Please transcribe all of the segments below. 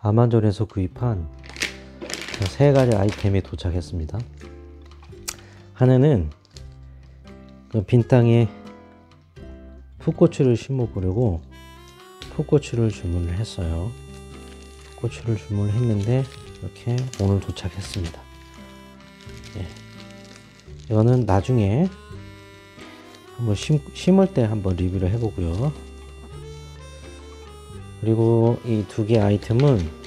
아마존에서 구입한 세 가지 아이템이 도착했습니다. 하나는 빈 땅에 풋고추를 심어 보려고 풋고추를 주문을 했어요. 풋고추를 주문을 했는데 이렇게 오늘 도착했습니다. 네. 이거는 나중에 한번 심을 때 한번 리뷰를 해보고요. 그리고 이 두 개 아이템은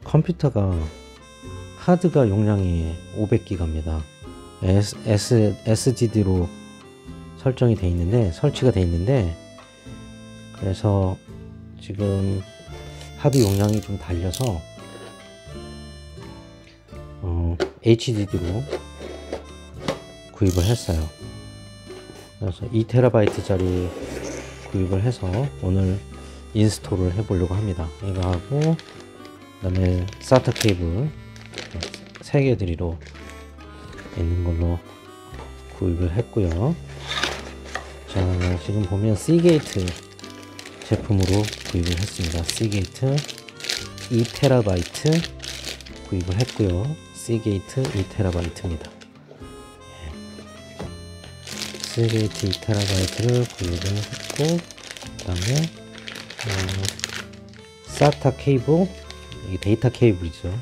컴퓨터가 하드가 용량이 500기가입니다. SSD로 설정이 돼 있는데, 설치가 돼 있는데, 그래서 지금 하드 용량이 좀 달려서 HDD로 구입을 했어요. 그래서 2TB짜리 구입을 해서 오늘 인스톨을 해보려고 합니다. 이거 하고, 그 다음에 SATA 케이블 3개 들이로 있는 걸로 구입을 했고요. 자, 지금 보면 Seagate 제품으로 구입을 했습니다. Seagate 2TB 구입을 했고요. Seagate 2TB입니다. Seagate 2TB를 구입을 했고, 그 다음에 SATA 케이블, 이게 데이터 케이블이죠.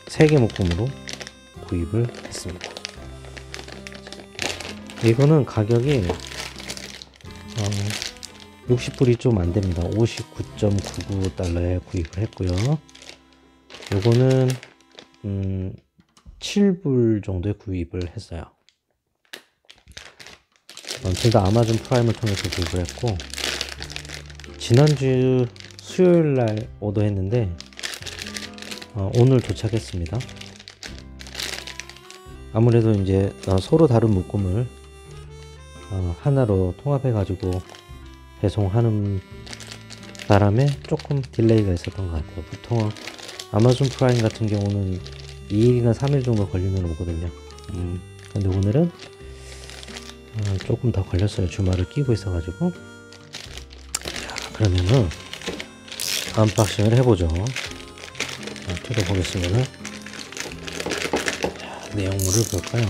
3개 묶음으로 구입을 했습니다. 이거는 가격이 60불이 좀 안됩니다. 59.99달러에 구입을 했고요. 요거는 7불 정도에 구입을 했어요. 둘 다 아마존 프라임을 통해서 구입을 했고, 지난주 수요일날 오더했는데 오늘 도착했습니다. 아무래도 이제 서로 다른 묶음을 하나로 통합해 가지고 배송하는 바람에 조금 딜레이가 있었던 것 같아요. 보통 아마존 프라임 같은 경우는 2일이나 3일 정도 걸리면 오거든요. 근데 오늘은 조금 더 걸렸어요. 주말을 끼고 있어 가지고. 자, 그러면은 언박싱을 해보죠. 뜯어보겠습니다. 자, 내용물을 볼까요?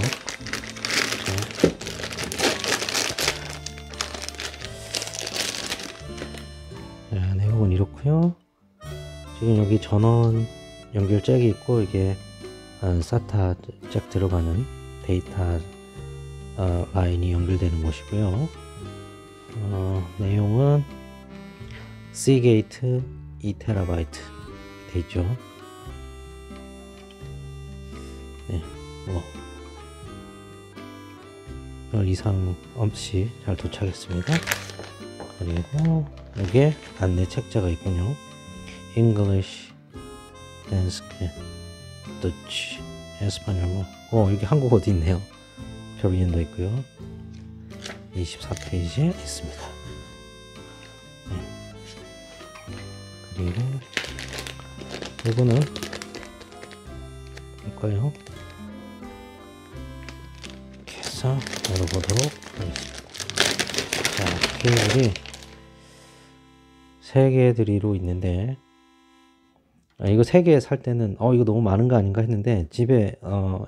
자, 내용은 이렇고요. 지금 여기 전원 연결 잭이 있고, 이게 SATA 잭 들어가는 데이터 라인이 연결되는 곳이고요. 내용은 Seagate 2TB 돼 있죠. 네, 별 이상 없이 잘 도착했습니다. 그리고 여기에 안내 책자가 있군요. English, Danish, Dutch, 에스파뇰. 여기 한국어도 있네요. 표리엔도 있고요. 24페이지에 있습니다. 네. 그리고 이거는 볼까요? 이렇게 해서 열어보도록 하겠습니다. 자, 케이블이 3개 들이로 있는데, 이거 3개 살 때는 이거 너무 많은 거 아닌가 했는데, 집에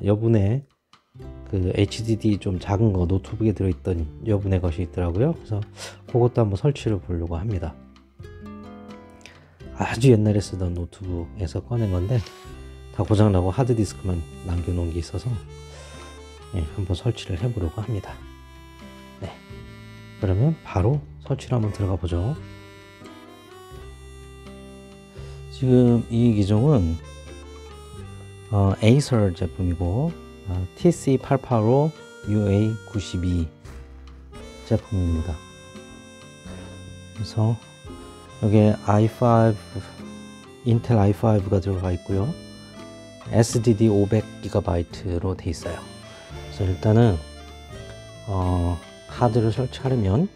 여분의 그 HDD 좀 작은 거 노트북에 들어있던 여분의 것이 있더라고요. 그래서 그것도 한번 설치를 보려고 합니다. 아주 옛날에 쓰던 노트북에서 꺼낸 건데 다 고장나고 하드디스크만 남겨놓은 게 있어서 한번 설치를 해보려고 합니다. 네, 그러면 바로 설치를 한번 들어가 보죠. 지금 이 기종은 에이서 제품이고 TC885 UA92 제품입니다. 그래서 여기에 i5 인텔 i5가 들어가 있고요. SSD 500GB로 돼 있어요. 그래서 일단은 하드를 설치하려면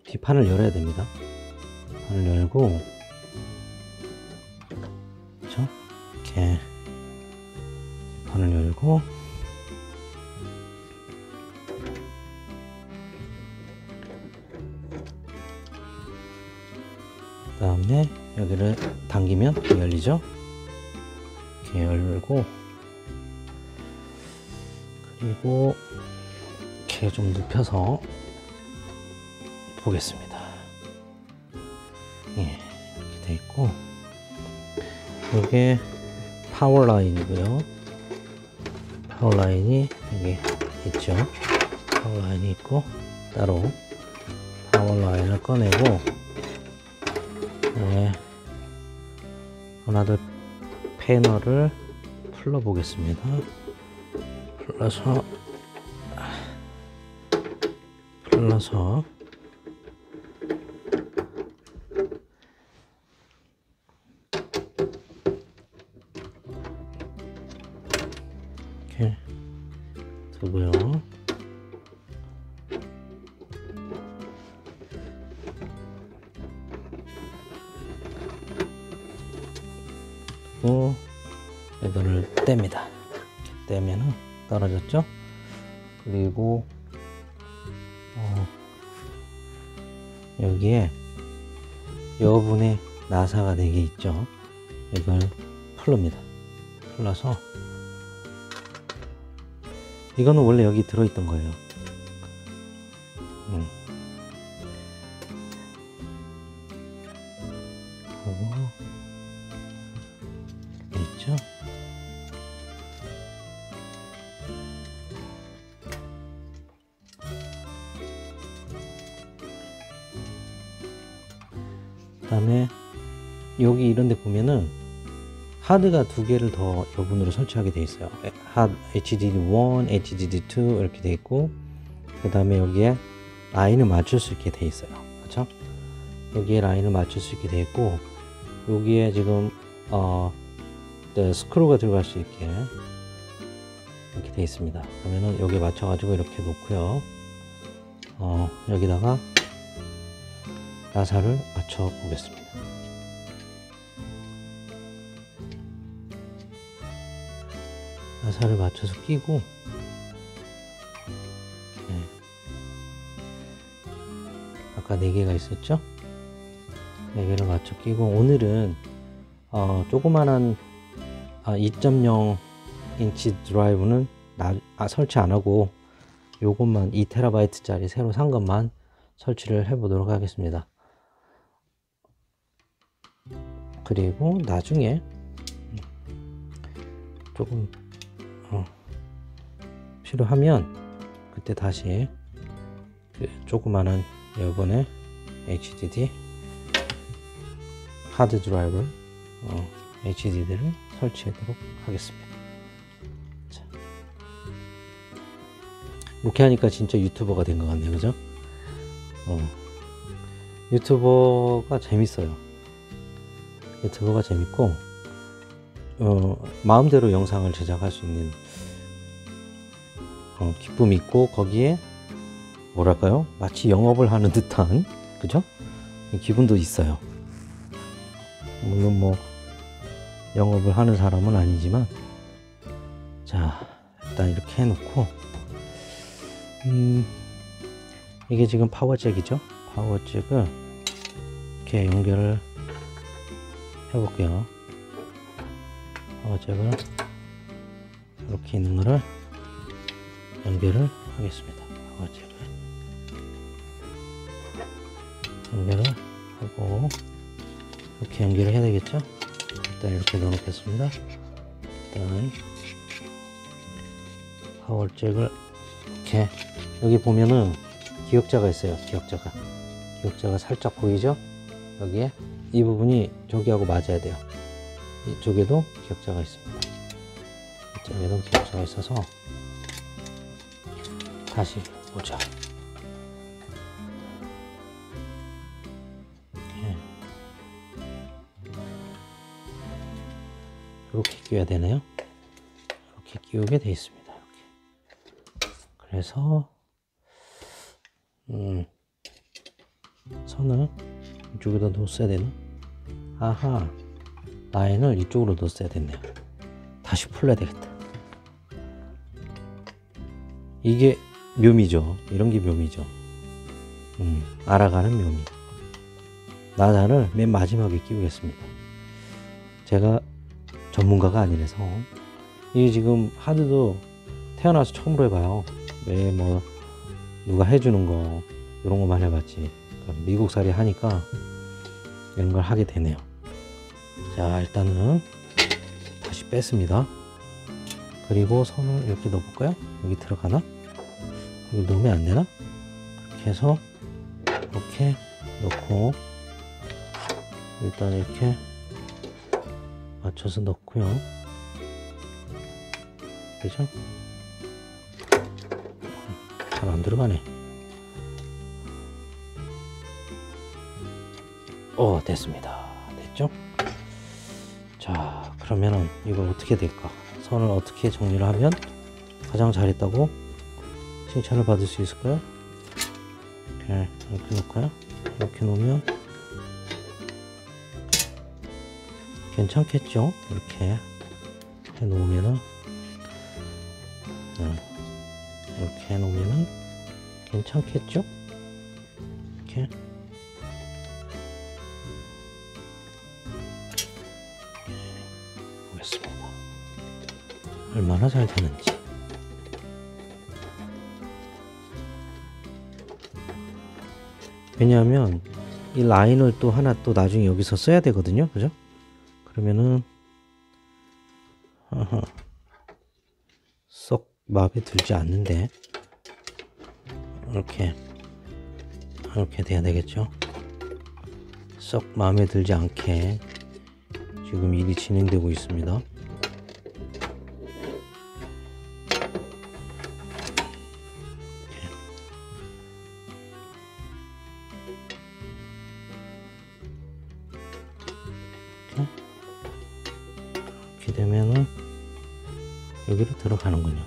뒷판을 열어야 됩니다. 판을 열고, 그렇죠? 이렇게 판을 열고, 그 다음에 여기를 당기면 열리죠. 이렇게 열고, 그리고 이렇게 좀 눕혀서 보겠습니다. 예, 이렇게 돼 있고, 이게 파워 라인이고요. 파워 라인이 여기 있죠. 파워 라인이 있고, 따로 파워 라인을 꺼내고, 네, 하나둘 패널을 풀러 보겠습니다. 풀러서 이렇게 두고요. 또 이거를 뗍니다. 이렇게 떼면은 떨어졌죠. 그리고 여기에 여분의 나사가 4개 있죠. 이걸 풀릅니다. 풀러서, 이거는 원래 여기 들어있던 거예요. 하고 이렇게 있죠. 그 다음에 여기 이런 데 보면은 하드가 2개를 더 여분으로 설치하게 되어 있어요. HDD1, HDD2 이렇게 되어 있고, 그 다음에 여기에 라인을 맞출 수 있게 되어 있어요. 그렇죠? 여기에 라인을 맞출 수 있게 되어 있고, 여기에 지금 스크루가 들어갈 수 있게 이렇게 되어 있습니다. 그러면은 여기에 맞춰 가지고 이렇게 놓고요. 여기다가 나사를 맞춰 보겠습니다. 나사를 맞춰서 끼고, 네. 아까 4개가 있었죠? 4개를 맞춰 끼고, 오늘은 조그만한 2.0 인치 드라이브는 설치 안 하고 요것만 2TB 짜리 새로 산 것만 설치를 해 보도록 하겠습니다. 그리고 나중에 조금 필요하면 그때 다시 그 조그마한 이번에 HDD 하드 드라이브 HDD를 설치하도록 하겠습니다. 자, 이렇게 하니까 진짜 유튜버가 된 것 같네요. 그죠? 유튜버가 재밌어요. 유튜버가 재밌고, 마음대로 영상을 제작할 수 있는 기쁨이 있고, 거기에 뭐랄까요? 마치 영업을 하는 듯한, 그죠? 기분도 있어요. 물론 뭐 영업을 하는 사람은 아니지만, 자, 일단 이렇게 해놓고, 이게 지금 파워잭이죠? 파워잭을 이렇게 연결을 해볼게요. 파워잭을 이렇게 있는 거를 연결을 하겠습니다. 파워잭을 연결을 하고, 이렇게 연결을 해야 되겠죠? 일단 이렇게 넣어 놓겠습니다. 일단 파워잭을 이렇게, 여기 보면은 기역자가 있어요. 기역자가 살짝 보이죠? 여기에 이 부분이 저기하고 맞아야 돼요. 이쪽에도 기역자가 있습니다. 이쪽에도 기역자가 있어서 다시 보자. 이렇게 끼워야 되네요. 이렇게 끼우게 되어 있습니다. 이렇게. 그래서 선을 이쪽에다 놓았어야 되나? 아하, 라인을 이쪽으로 놓았어야 됐네요. 다시 풀어야 되겠다. 이게 묘미죠. 이런 게 묘미죠. 알아가는 묘미. 나사를 맨 마지막에 끼우겠습니다. 제가 전문가가 아니라서. 이게 지금 하드도 태어나서 처음으로 해봐요. 왜 뭐 누가 해주는 거 이런 거만 해봤지, 미국살이 하니까 이런 걸 하게 되네요. 자, 일단은 다시 뺐습니다. 그리고 선을 이렇게 넣어볼까요? 여기 들어가나? 여기 넣으면 안 되나? 이렇게 해서 이렇게 넣고 일단 이렇게 맞춰서 넣고요. 그죠? 잘 안 들어가네. 됐습니다. 됐죠? 자, 그러면은 이걸 어떻게 될까? 선을 어떻게 정리를 하면 가장 잘했다고 칭찬을 받을 수 있을까요? 이렇게 놓을까요? 이렇게 놓으면 괜찮겠죠? 이렇게 해 놓으면은 이렇게 해 놓으면은 괜찮겠죠? 이렇게 보겠습니다. 얼마나 잘 되는지. 왜냐하면 이 라인을 또 하나 또 나중에 여기서 써야 되거든요. 그죠? 그러면은 썩 마음에 들지 않는데 이렇게 돼야 되겠죠. 썩 마음에 들지 않게 지금 일이 진행되고 있습니다. 이렇게 되면은 여기로 들어가는군요.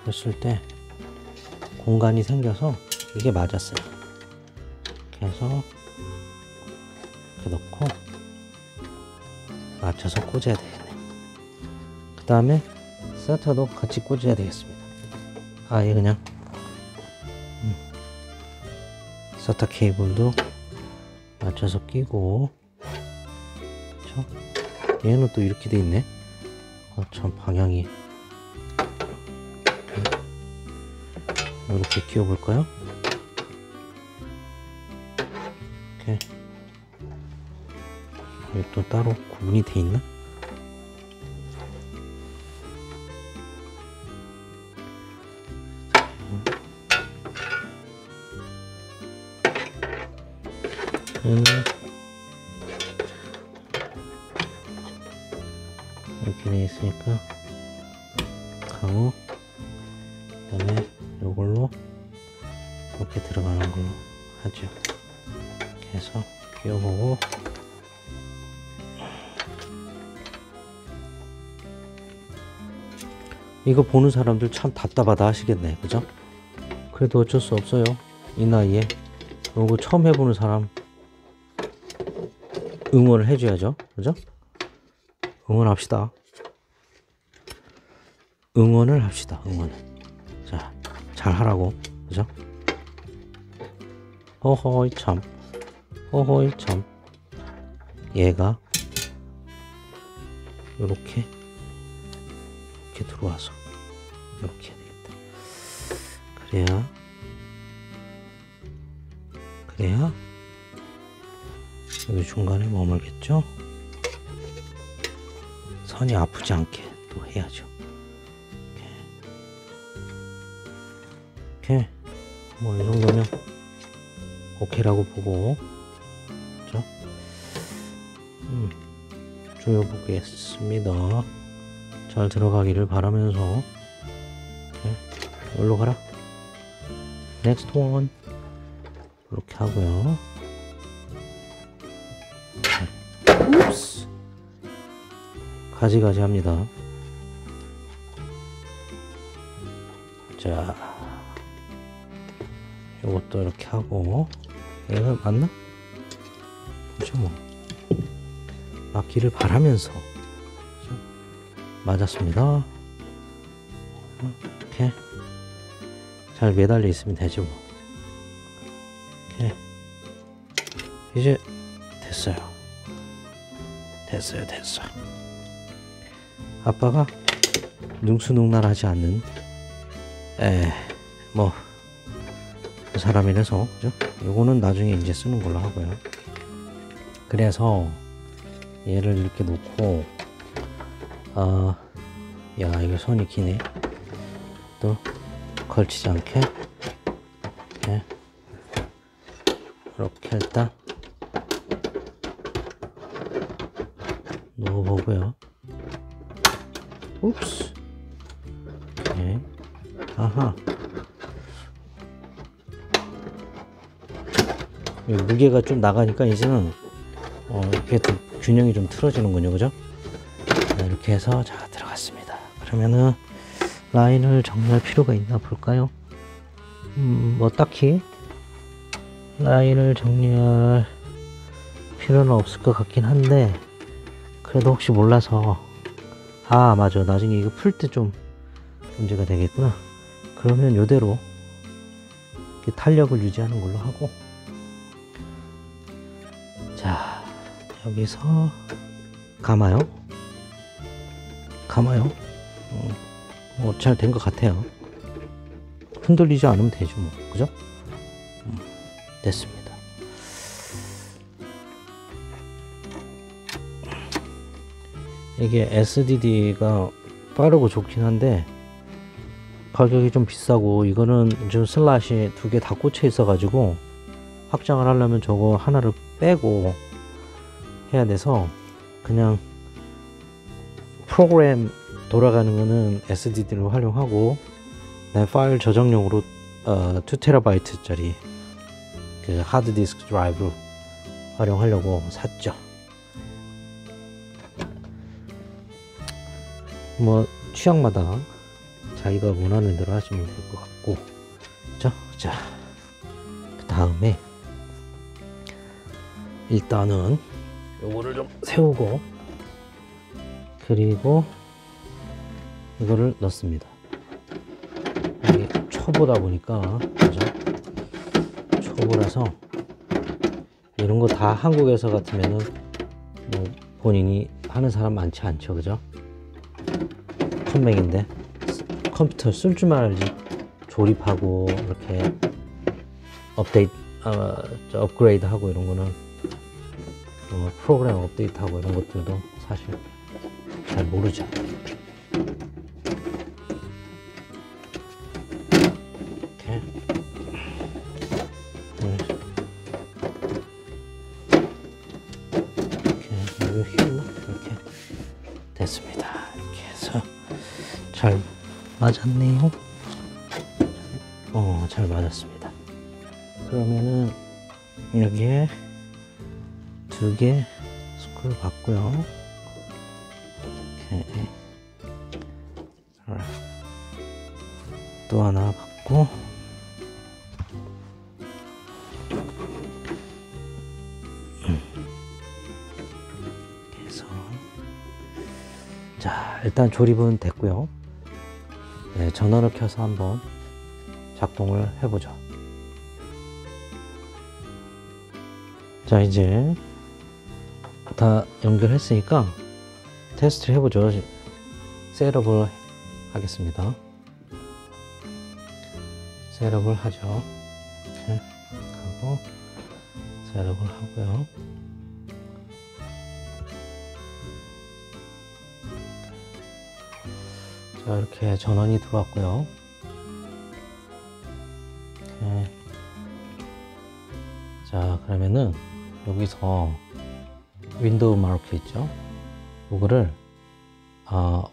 그랬을 때 공간이 생겨서 이게 맞았어요. 이렇게 해서 이렇게 넣고 맞춰서 꽂아야 되겠네. 그 다음에 세터도 같이 꽂아야 되겠습니다. 아예 그냥 세터 케이블도 맞춰서 끼고. 그쵸? 얘는 또 이렇게 돼 있네. 참 방향이. 이렇게 끼워 볼까요? 이렇게. 여기 또 따로 구분이 돼 있나? 이렇게 되어 있으니까 강호, 그 다음에 요걸로 이렇게 들어가는 걸로 하죠. 이렇게 해서 끼워보고, 이거 보는 사람들 참 답답하다 하시겠네. 그죠? 그래도 어쩔 수 없어요. 이 나이에 이거 처음 해보는 사람 응원을 해줘야죠. 그죠? 응원합시다. 응원을 합시다. 응원을. 자, 잘하라고. 그죠? 허허이 참. 허허이 참. 얘가 요렇게 들어와서 이렇게 해야 되겠다. 그래야 여기 중간에 머물겠죠? 선이 아프지 않게 또 해야죠. 이렇게 뭐 이 정도면 오케이라고 보고, 그렇죠? 조여보겠습니다. 잘 들어가기를 바라면서. 여기로 가라. 넥스트 원. 이렇게 하고요. 웁스. 가지가지 합니다. 자, 요것도 이렇게 하고. 얘가 맞나? 그렇죠 뭐. 맞기를 바라면서. 그렇죠? 맞았습니다. 이렇게 잘 매달려 있으면 되죠 뭐. 이렇게. 이제 됐어요. 됐어. 아빠가 능수능란하지 않는 뭐 그 사람이라서 그죠? 요거는 나중에 이제 쓰는 걸로 하고요. 그래서 얘를 이렇게 놓고 야 이거 선이 기네. 또 걸치지 않게 이렇게 일단 넣어보고요. 옵스. 오케이. 아하. 무게가 좀 나가니까 이제는 이렇게 균형이 좀 틀어지는군요, 그죠? 자, 이렇게 해서 자 들어갔습니다. 그러면은 라인을 정리할 필요가 있나 볼까요? 뭐 딱히 라인을 정리할 필요는 없을 것 같긴 한데, 그래도 혹시 몰라서 맞아, 나중에 이거 풀 때 좀 문제가 되겠구나. 그러면 요대로 이렇게 탄력을 유지하는 걸로 하고, 자 여기서 감아요. 잘 된 것 같아요. 흔들리지 않으면 되죠, 뭐, 그죠? 됐습니다. 이게 SDD가 빠르고 좋긴 한데 가격이 좀 비싸고, 이거는 지금 슬롯이 2개 다 꽂혀 있어 가지고 확장을 하려면 저거 하나를 빼고 해야 돼서, 그냥 프로그램 돌아가는 거는 SDD를 활용하고, 파일 저장용으로 2TB 짜리 그 하드디스크 드라이브 활용하려고 샀죠. 뭐 취향마다 자기가 원하는 대로 하시면 될 것 같고, 그죠? 자, 그 다음에 일단은 요거를 좀 세우고, 그리고 이거를 넣습니다. 이게 초보다 보니까, 그죠? 초보라서 이런 거 다 한국에서 같으면은 뭐 본인이 하는 사람 많지 않죠, 그죠? 컴맹인데 컴퓨터 쓸 줄만 알지 조립하고 이렇게 업그레이드 하고 이런 거는, 프로그램 업데이트 하고 이런 것들도 사실 잘 모르죠. 이렇게 됐습니다. 이렇게 해서 잘 맞았네요. 잘 맞았습니다. 그러면은 여기에 2개 스크류 받고요. 이렇게 또 하나 받고, 이렇게 해서 자 일단 조립은 됐고요. 네, 전원을 켜서 한번 작동을 해보죠. 자 이제 다 연결했으니까 테스트를 해보죠. 셋업을 하겠습니다. 셋업을 하죠. 이렇게 하고 셋업을 하고요. 자 이렇게 전원이 들어왔고요. 이렇게. 자 그러면은 여기서 윈도우 마크 있죠? 이거를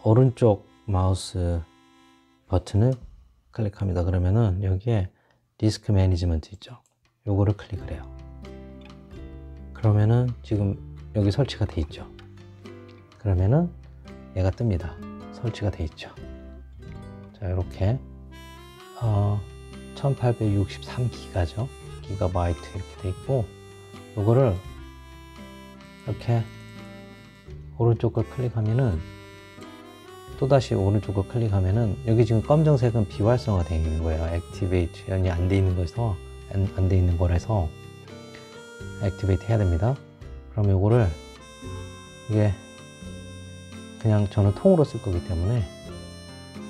오른쪽 마우스 버튼을 클릭합니다. 그러면은 여기에 디스크 매니지먼트 있죠? 요거를 클릭을 해요. 그러면은 지금 여기 설치가 돼 있죠? 그러면은 얘가 뜹니다. 설치가 돼 있죠? 자 이렇게 1863기가죠? 기가바이트 이렇게 돼 있고, 요거를 이렇게 오른쪽 걸 클릭하면은, 또다시 오른쪽 걸 클릭하면은, 여기 지금 검정색은 비활성화 되어 있는 거예요. 액티베이션이 안 돼 있는 거라서 액티베이트 해야 됩니다. 그럼 요거를 이게 그냥 저는 통으로 쓸 거기 때문에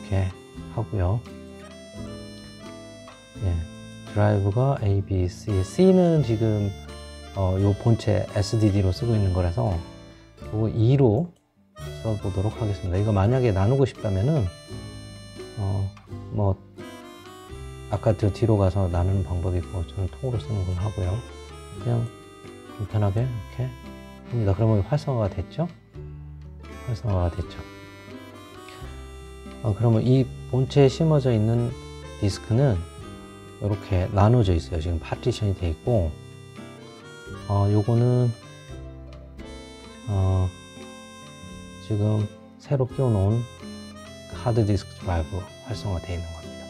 이렇게 하고요. 예, 드라이브가 A, B, C. C는 지금 요 본체 SDD로 쓰고 있는 거라서 요거 2로 써보도록 하겠습니다. 이거 만약에 나누고 싶다면은 뭐 아까 저 뒤로 가서 나누는 방법이 있고 저는 통으로 쓰는 걸 하고요. 그냥 간단하게 이렇게 합니다. 그러면 활성화가 됐죠? 활성화가 됐죠. 그러면 이 본체에 심어져 있는 디스크는 이렇게 나눠져 있어요. 지금 파티션이 되어 있고, 요거는 지금 새로 끼워 놓은 하드 디스크 드라이브 활성화 되어 있는 겁니다.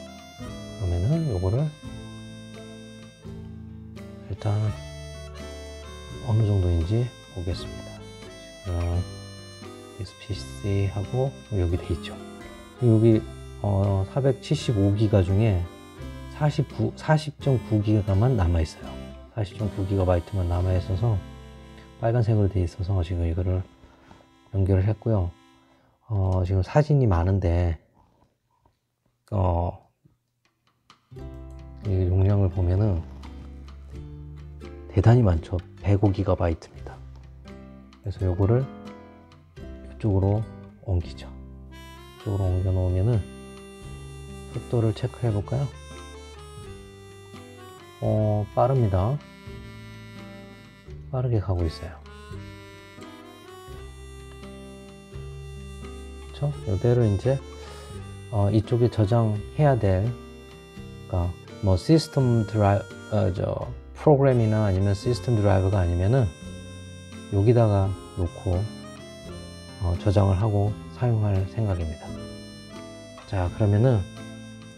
그러면은 요거를 일단 어느 정도인지 보겠습니다. 지금 PC 하고 여기 돼 있죠. 여기 475기가 중에 40.9기가만 남아 있어요. 40.9GB만 남아 있어서 빨간색으로 돼 있어서 지금 이거를 연결을 했고요. 지금 사진이 많은데 이 용량을 보면은 대단히 많죠. 105GB입니다. 그래서 요거를 이쪽으로 옮기죠. 이쪽으로 옮겨 놓으면은 속도를 체크해 볼까요? 빠릅니다. 빠르게 가고 있어요. 그렇죠? 이대로 이제 이쪽에 저장해야 될, 그러니까 뭐 시스템 드라이브, 프로그램이나 아니면 시스템 드라이브가 아니면은 여기다가 놓고 저장을 하고 사용할 생각입니다. 자, 그러면은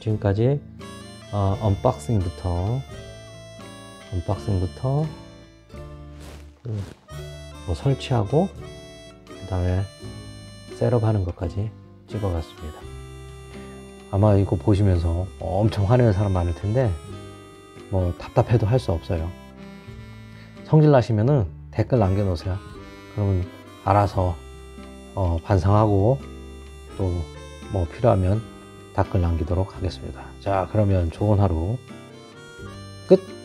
지금까지 언박싱부터 뭐 설치하고 그 다음에 셋업하는 것까지 찍어봤습니다. 아마 이거 보시면서 엄청 화내는 사람 많을 텐데 뭐 답답해도 할 수 없어요. 성질 나시면은 댓글 남겨놓으세요. 그러면 알아서 반성하고 또 뭐 필요하면 댓글 남기도록 하겠습니다. 자, 그러면 좋은 하루 끝!